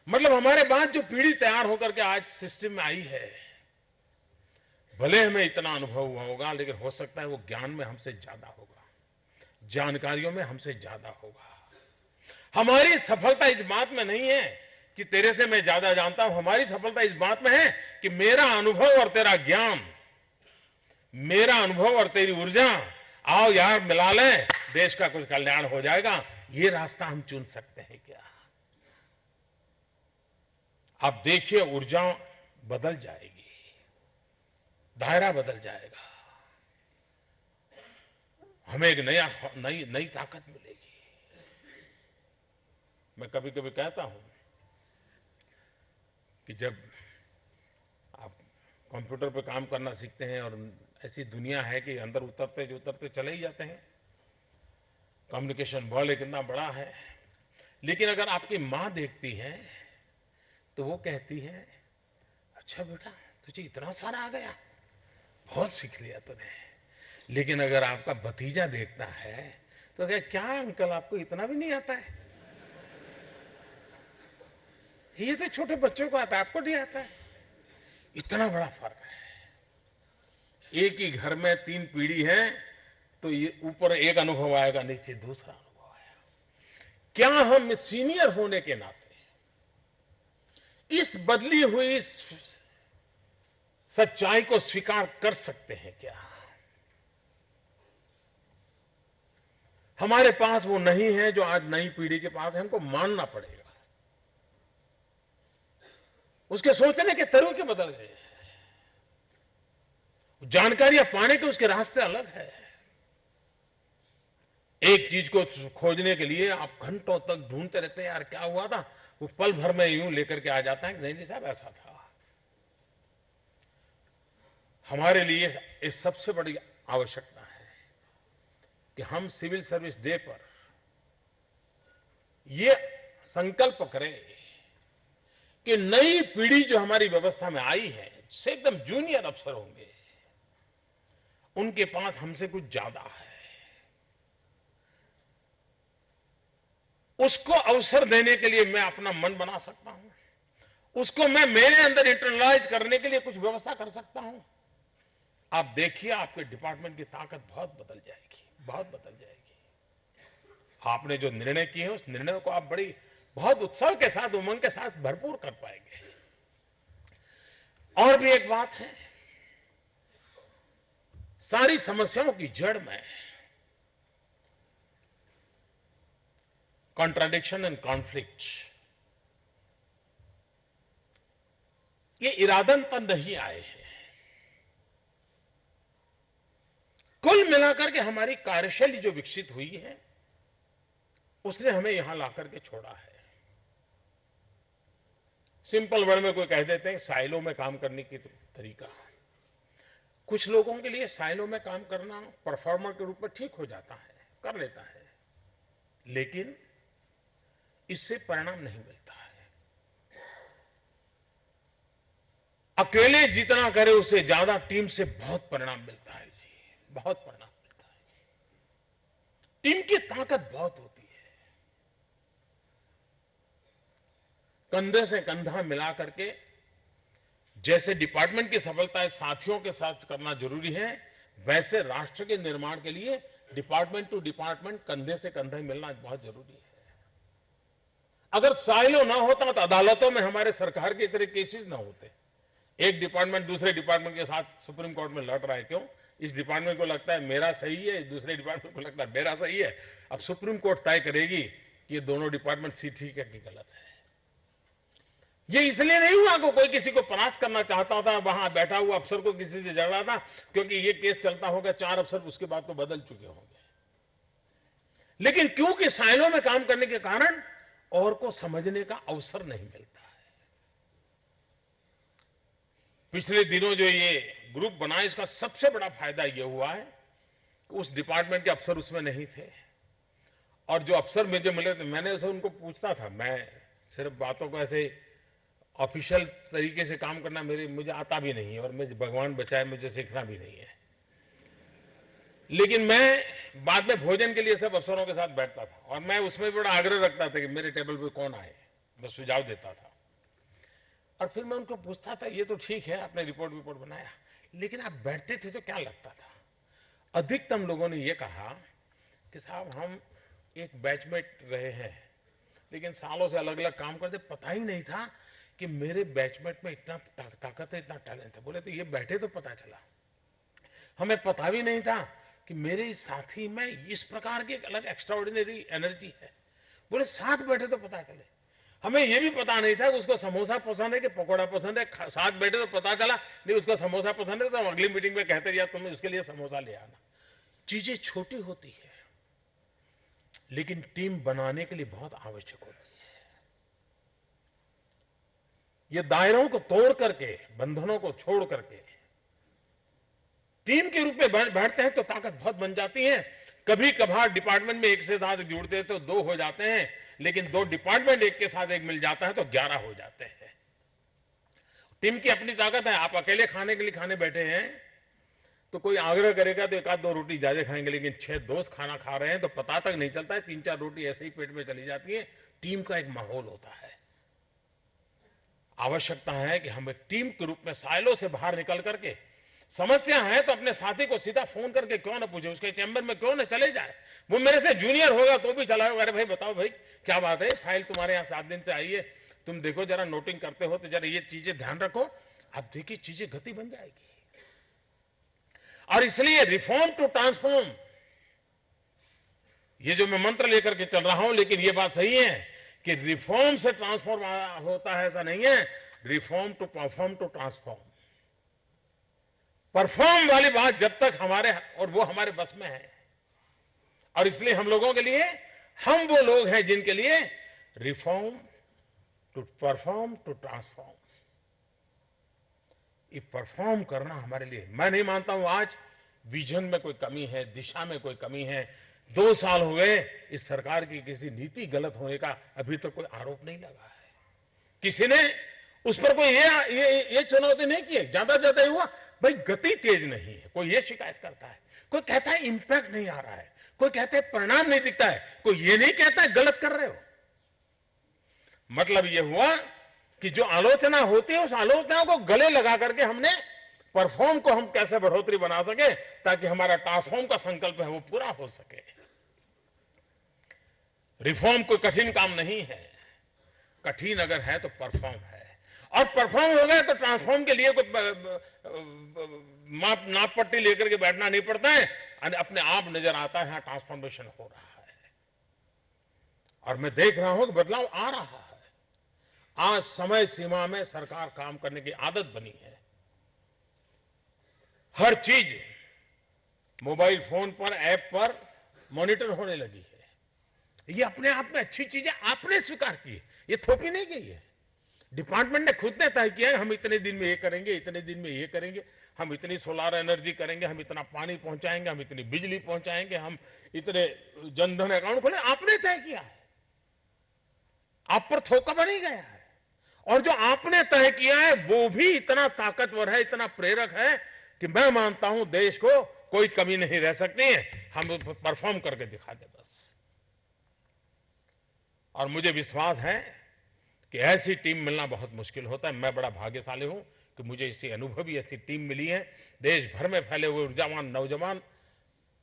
मतलब हमारे बाद जो पीढ़ी तैयार होकर के आज सिस्टम में आई है, भले हमें इतना अनुभव हुआ होगा, लेकिन हो सकता है वो ज्ञान में हमसे ज्यादा होगा, जानकारियों में हमसे ज्यादा होगा। हमारी सफलता इस बात में नहीं है कि तेरे से मैं ज्यादा जानता हूं, हमारी सफलता इस बात में है कि मेरा अनुभव और तेरा ज्ञान, मेरा अनुभव और तेरी ऊर्जा, आओ यार मिला लें, देश का कुछ कल्याण हो जाएगा। ये रास्ता हम चुन सकते हैं क्या? आप देखिए, ऊर्जा बदल जाएगी, दायरा बदल जाएगा, हमें एक नई ताकत मिलेगी। मैं कभी कभी कहता हूं कि जब आप कंप्यूटर पे काम करना सीखते हैं, और ऐसी दुनिया है कि अंदर उतरते चले ही जाते हैं, कम्युनिकेशन वर्ल्ड कितना बड़ा है, लेकिन अगर आपकी माँ देखती है तो वो कहती है, अच्छा बेटा तुझे इतना सारा आ गया, बहुत सीख लिया तूने। लेकिन अगर आपका भतीजा देखता है तो क्या अंकल आपको इतना भी नहीं आता है? ये तो छोटे बच्चों को आता है, आपको नहीं आता है। इतना बड़ा फर्क है। एक ही घर में 3 पीढ़ी है, तो ये ऊपर एक अनुभव आएगा, नीचे दूसरा अनुभव आएगा। क्या हम सीनियर होने के नाते इस बदली हुई सच्चाई को स्वीकार कर सकते हैं क्या? हमारे पास वो नहीं है जो आज नई पीढ़ी के पास है, हमको मानना पड़ेगा। उसके सोचने के तरीके बदल गए, जानकारियां पाने के उसके रास्ते अलग है। एक चीज को खोजने के लिए आप घंटों तक ढूंढते रहते हैं, यार क्या हुआ था, वो पल भर में यूं लेकर के आ जाता है कि नहीं साहब ऐसा था। हमारे लिए ये सबसे बड़ी आवश्यकता है कि हम सिविल सर्विस डे पर ये संकल्प करें कि नई पीढ़ी जो हमारी व्यवस्था में आई है, से एकदम जूनियर अफसर होंगे, उनके पास हमसे कुछ ज्यादा है। उसको अवसर देने के लिए मैं अपना मन बना सकता हूं, उसको मैं मेरे अंदर इंटरनलाइज करने के लिए कुछ व्यवस्था कर सकता हूं। आप देखिए, आपके डिपार्टमेंट की ताकत बहुत बदल जाएगी, बहुत बदल जाएगी। आपने जो निर्णय किए हैं, उस निर्णय को आप बड़ी बहुत उत्साह के साथ, उमंग के साथ भरपूर कर पाएंगे। और भी एक बात है, सारी समस्याओं की जड़ में कॉन्ट्राडिक्शन एंड कॉन्फ्लिक्ट, ये इरादतन नहीं आए हैं। कुल मिलाकर के हमारी कार्यशैली जो विकसित हुई है, उसने हमें यहां लाकर के छोड़ा है। सिंपल वर्ड में कोई कह देते हैं साइलो में काम करने की तरीका। कुछ लोगों के लिए साइलो में काम करना परफॉर्मर के रूप में ठीक हो जाता है, कर लेता है, लेकिन इससे परिणाम नहीं मिलता है। अकेले जितना करे उससे ज्यादा टीम से बहुत परिणाम मिलता है जी, बहुत परिणाम मिलता है। टीम की ताकत बहुत होती है। कंधे से कंधा मिला करके जैसे डिपार्टमेंट की सफलता साथियों के साथ करना जरूरी है, वैसे राष्ट्र के निर्माण के लिए डिपार्टमेंट टू डिपार्टमेंट कंधे से कंधे मिलना बहुत जरूरी है। अगर साइलो ना होता तो अदालतों में हमारे सरकार के इतने केसेस ना होते। एक डिपार्टमेंट दूसरे डिपार्टमेंट के साथ सुप्रीम कोर्ट में लड़ रहा है, क्यों? इस डिपार्टमेंट को लगता है मेरा सही है, दूसरे डिपार्टमेंट को लगता है मेरा सही है। अब सुप्रीम कोर्ट तय करेगी कि ये दोनों डिपार्टमेंट सी ठीक है कि गलत है। ये इसलिए नहीं हुआ कि कोई किसी को परास्त करना चाहता था, वहां बैठा हुआ अफसर को किसी से झगड़ा था, क्योंकि ये केस चलता होगा 4 अफसर उसके बाद तो बदल चुके होंगे। लेकिन क्योंकि साइलो में काम करने के कारण और को समझने का अवसर नहीं मिलता है। पिछले दिनों जो ये ग्रुप बना, इसका सबसे बड़ा फायदा ये हुआ है कि उस डिपार्टमेंट के अफसर उसमें नहीं थे, और जो अफसर मुझे मिले थे मैंने उसे उनको पूछता था। मैं सिर्फ बातों को ऐसे ऑफिशियल तरीके से काम करना मुझे आता भी नहीं है, और मुझे भगवान बचाए मुझे सीखना भी नहीं है। लेकिन मैं बाद में भोजन के लिए सब अफसरों के साथ बैठता था, और मैं उसमें भी बड़ा आग्रह रखता था कि मेरे टेबल पे कौन आए, मैं सुझाव देता था। और फिर मैं उनको पूछता था, ये तो ठीक है आपने रिपोर्ट बनाया, लेकिन आप बैठते थे तो क्या लगता था? अधिकतम लोगों ने ये कहा कि साहब हम एक बैचमेट रहे हैं, लेकिन सालों से अलग अलग काम करते, पता ही नहीं था कि मेरे बैचमेट में इतना ताकत है, इतना टैलेंट है। बोले तो ये बैठे तो पता चला, हमें पता भी नहीं था कि मेरे साथी में इस प्रकार की एक अलग एक्स्ट्राऑर्डिनरी एनर्जी है। बोले साथ बैठे तो पता चले, हमें यह भी पता नहीं था कि उसको समोसा पसंद है कि पकौड़ा पसंद है। साथ बैठे तो पता चला, नहीं उसको समोसा पसंद है तो हम अगली मीटिंग में कहते यार तुम उसके लिए समोसा ले आना। चीजें छोटी होती है, लेकिन टीम बनाने के लिए बहुत आवश्यक होती है। ये दायरों को तोड़ करके, बंधनों को छोड़ करके टीम के रूप में बैठते हैं तो ताकत बहुत बन जाती है। कभी कभार डिपार्टमेंट में एक से साथ जुड़ते हैं तो 2 हो जाते हैं, लेकिन 2 डिपार्टमेंट एक के साथ एक मिल जाता है तो 11 हो जाते हैं। टीम की अपनी ताकत है। आप अकेले खाने के लिए खाने बैठे हैं तो कोई आग्रह करेगा तो 1-2 रोटी ज्यादा खाएंगे, लेकिन 6 दोस्त खाना खा रहे हैं तो पता तक नहीं चलता है, 3-4 रोटी ऐसे ही पेट में चली जाती है। टीम का एक माहौल होता है। आवश्यकता है कि हम एक टीम के रूप में साइलो से बाहर निकल करके, समस्या है तो अपने साथी को सीधा फोन करके क्यों ना पूछे, उसके चैम्बर में क्यों ना चले जाए। वो मेरे से जूनियर होगा तो भी चला होगा, अरे भाई बताओ भाई क्या बात है, फाइल तुम्हारे यहाँ 7 दिन से आई है, तुम देखो जरा, नोटिंग करते हो तो जरा ये चीजें ध्यान रखो। आप देखिए चीजें गति बन जाएगी। और इसलिए रिफॉर्म टू ट्रांसफॉर्म, ये जो मैं मंत्र लेकर के चल रहा हूं, लेकिन ये बात सही है कि रिफॉर्म से ट्रांसफॉर्म होता है, ऐसा नहीं है। Reform to perform to transform. Perform वाली बात जब तक हमारे और वो हमारे बस में है, और इसलिए हम लोगों के लिए, हम वो लोग हैं जिनके लिए reform to perform to transform, ये परफॉर्म करना हमारे लिए, मैं नहीं मानता हूं आज विजन में कोई कमी है, दिशा में कोई कमी है। 2 साल हो गए इस सरकार की किसी नीति गलत होने का अभी तक कोई आरोप नहीं लगा है। किसी ने उस पर कोई ये चुनौती नहीं की है। ज्यादा हुआ भाई गति तेज नहीं है, कोई ये शिकायत करता है, कोई कहता है इंपैक्ट नहीं आ रहा है, कोई कहता है परिणाम नहीं दिखता है, कोई ये नहीं कहता है गलत कर रहे हो। मतलब ये हुआ कि जो आलोचना होती है उस आलोचना को गले लगा करके हमने परफॉर्म को हम कैसे बढ़ोतरी बना सके ताकि हमारा ट्रांसफॉर्म का संकल्प है वो पूरा हो सके। रिफॉर्म कोई कठिन काम नहीं है, कठिन अगर है तो परफॉर्म है, और परफॉर्म हो गए तो ट्रांसफॉर्म के लिए कोई नाप पट्टी लेकर के बैठना नहीं पड़ता है, अपने आप नजर आता है यहां ट्रांसफॉर्मेशन हो रहा है। और मैं देख रहा हूं कि बदलाव आ रहा है। आज समय सीमा में सरकार काम करने की आदत बनी है। हर चीज मोबाइल फोन पर, ऐप पर मॉनिटर होने लगी है। ये अपने आप में अच्छी चीजें आपने स्वीकार की है, ये थोपी नहीं गई है। डिपार्टमेंट ने खुद ने तय किया है हम इतने दिन में ये करेंगे, इतने दिन में ये करेंगे, हम इतनी सोलर एनर्जी करेंगे, हम इतना पानी पहुंचाएंगे, हम इतनी बिजली पहुंचाएंगे, हम इतने जनधन अकाउंट खोले। आपने तय किया है, आप पर थोपा नहीं गया है। और जो आपने तय किया है वो भी इतना ताकतवर है, इतना प्रेरक है कि मैं मानता हूं देश को कोई कमी नहीं रह सकती है, हम परफॉर्म करके दिखा दे बस। और मुझे विश्वास है कि ऐसी टीम मिलना बहुत मुश्किल होता है। मैं बड़ा भाग्यशाली हूं कि मुझे ऐसी अनुभवी ऐसी टीम मिली है। देश भर में फैले हुए ऊर्जावान नौजवान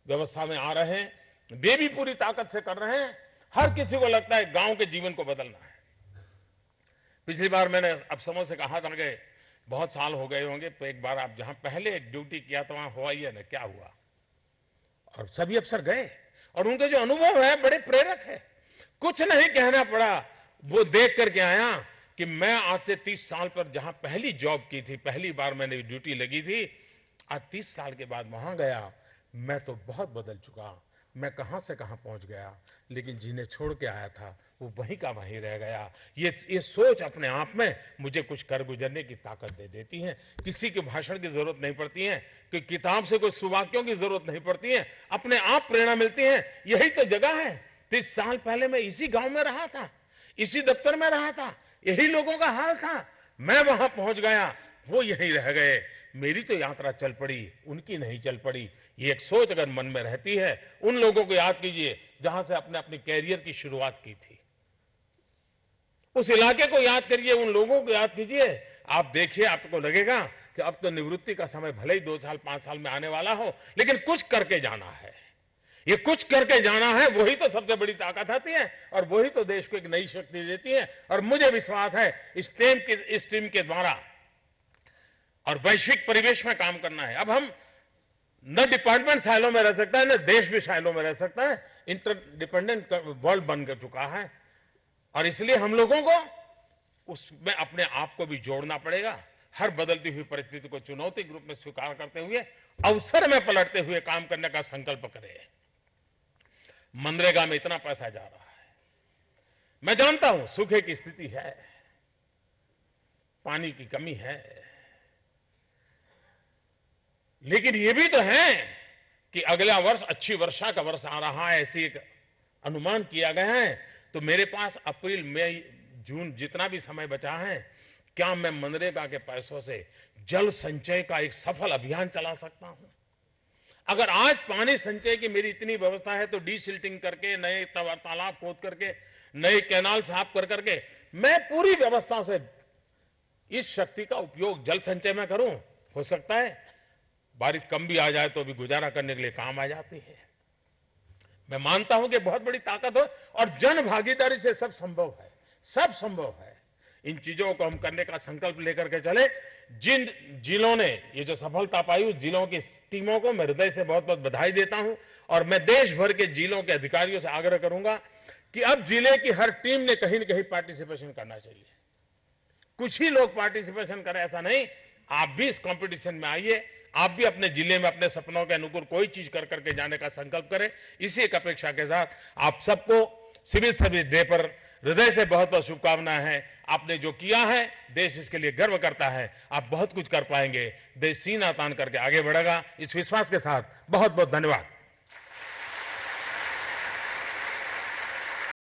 व्यवस्था में आ रहे हैं, वे भी पूरी ताकत से कर रहे हैं। हर किसी को लगता है गांव के जीवन को बदलना है। पिछली बार मैंने अब समझ से कहा था कि बहुत साल हो गए होंगे, तो एक बार आप जहां पहले ड्यूटी किया था वहां हुआ ही है ना, क्या हुआ, और सभी अफसर गए और उनके जो अनुभव है बड़े प्रेरक है। कुछ नहीं कहना पड़ा, वो देख करके आया कि मैं आज से 30 साल पर जहां पहली जॉब की थी, पहली बार मैंने ड्यूटी लगी थी, आज 30 साल के बाद वहां गया, मैं तो बहुत बदल चुका। मैं कहां से कहां पहुंच गया, लेकिन जिन्हें छोड़ के आया था वो वहीं का वहीं रह गया। ये सोच अपने आप में मुझे कुछ कर गुजरने की ताकत दे देती है। किसी के भाषण की जरूरत नहीं पड़ती है, कि किताब से कोई सुवाक्यों की जरूरत नहीं पड़ती है, अपने आप प्रेरणा मिलती है। यही तो जगह है। 30 साल पहले मैं इसी गांव में रहा था, इसी दफ्तर में रहा था, यही लोगों का हाल था। मैं वहां पहुंच गया, वो यहीं रह गए। मेरी तो यात्रा चल पड़ी, उनकी नहीं चल पड़ी। ये एक सोच अगर मन में रहती है, उन लोगों को याद कीजिए जहां से अपने अपने कैरियर की शुरुआत की थी। उस इलाके को याद करिए, उन लोगों को याद कीजिए। आप देखिए, आपको लगेगा कि अब तो निवृत्ति का समय भले ही 2 साल 5 साल में आने वाला हो, लेकिन कुछ करके जाना है। ये कुछ करके जाना है, वही तो सबसे बड़ी ताकत आती है, और वही तो देश को एक नई शक्ति देती है। और मुझे विश्वास है इस टीम के द्वारा और वैश्विक परिवेश में काम करना है। अब हम न डिपार्टमेंट साइलो में रह सकता है, न देश भी साइलो में रह सकता है। इंटरडिपेंडेंट वर्ल्ड बन कर चुका है, और इसलिए हम लोगों को उसमें अपने आप को भी जोड़ना पड़ेगा। हर बदलती हुई परिस्थिति को चुनौती के रूप में स्वीकार करते हुए अवसर में पलटते हुए काम करने का संकल्प करें। मनरेगा में इतना पैसा जा रहा है, मैं जानता हूं सूखे की स्थिति है, पानी की कमी है, लेकिन यह भी तो है कि अगला वर्ष अच्छी वर्षा का वर्ष आ रहा है, ऐसी एक अनुमान किया गया है। तो मेरे पास अप्रैल मई जून जितना भी समय बचा है, क्या मैं मनरेगा के पैसों से जल संचय का एक सफल अभियान चला सकता हूं? अगर आज पानी संचय की मेरी इतनी व्यवस्था है तो डीसिल्टिंग करके, नए तालाब खोद करके, नए कैनाल साफ कर करके मैं पूरी व्यवस्था से इस शक्ति का उपयोग जल संचय में करूं, हो सकता है बारिश कम भी आ जाए तो भी गुजारा करने के लिए काम आ जाती है। मैं मानता हूं कि बहुत बड़ी ताकत हो, और जन भागीदारी से सब संभव है, सब संभव है। इन चीजों को हम करने का संकल्प लेकर के चले। जिन जिलों ने ये जो सफलता पाई, उस जिलों की टीमों को मैं हृदय से बहुत बहुत बधाई देता हूं, और मैं देश भर के जिलों के अधिकारियों से आग्रह करूंगा कि अब जिले की हर टीम ने कहीं न कहीं पार्टिसिपेशन करना चाहिए। कुछ ही लोग पार्टिसिपेशन करें ऐसा नहीं, आप भी इस कंपटीशन में आइए, आप भी अपने जिले में अपने सपनों के अनुकूल कोई चीज कर करके जाने का संकल्प करें। इसी एक अपेक्षा के साथ आप सबको सिविल सर्विस डे पर हृदय से बहुत बहुत शुभकामनाएं हैं। आपने जो किया है देश इसके लिए गर्व करता है। आप बहुत कुछ कर पाएंगे। देश सीना तान करके आगे बढ़ेगा, इस विश्वास के साथ बहुत बहुत धन्यवाद।